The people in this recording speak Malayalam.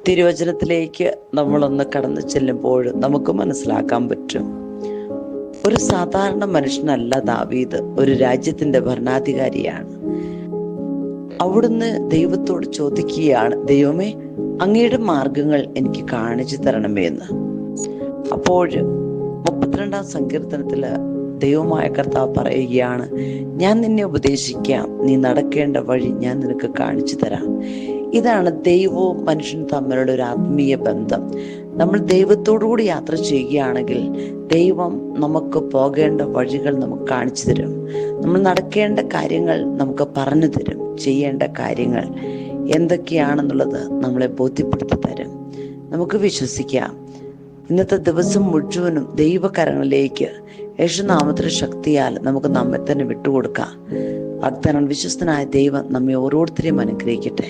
തിരുവചനത്തിലേക്ക് നമ്മളൊന്ന് കടന്നു ചെല്ലുമ്പോൾ നമുക്ക് മനസ്സിലാക്കാൻ പറ്റും, ഒരു സാധാരണ മനുഷ്യനല്ല ദാവീദ്, ഒരു രാജ്യത്തിന്റെ ഭരണാധികാരിയാണ്. അവിടുന്ന് ദൈവത്തോട് ചോദിക്കുകയാണ്, ദൈവമേ, അങ്ങയുടെ മാർഗങ്ങൾ എനിക്ക് കാണിച്ചു തരണമേ എന്ന്. അപ്പോൾ 32-ാം സങ്കീർത്തനത്തില് ദൈവമായ കർത്താവ് പറയുകയാണ്, ഞാൻ നിന്നെ ഉപദേശിക്കാം, നീ നടക്കേണ്ട വഴി ഞാൻ നിനക്ക് കാണിച്ചു തരാം. ഇതാണ് ദൈവവും മനുഷ്യനും തമ്മിലുള്ള ഒരു ആത്മീയ ബന്ധം. നമ്മൾ ദൈവത്തോടുകൂടി യാത്ര ചെയ്യുകയാണെങ്കിൽ ദൈവം നമുക്ക് പോകേണ്ട വഴികൾ നമുക്ക് കാണിച്ചു തരും. നമ്മൾ നടക്കേണ്ട കാര്യങ്ങൾ നമുക്ക് പറഞ്ഞു തരും. ചെയ്യേണ്ട കാര്യങ്ങൾ എന്തൊക്കെയാണെന്നുള്ളത് നമ്മളെ ബോധ്യപ്പെടുത്തി തരും. നമുക്ക് വിശ്വസിക്കാം, ഇന്നത്തെ ദിവസം മുഴുവനും ദൈവകരങ്ങളിലേക്ക് യേശുനാമത്തിലെ ശക്തിയാൽ നമുക്ക് നമ്മെ തന്നെ വിട്ടുകൊടുക്കാം. വാഗ്ദാനം വിശ്വസ്തനായ ദൈവം നമ്മെ ഓരോരുത്തരെയും അനുഗ്രഹിക്കട്ടെ.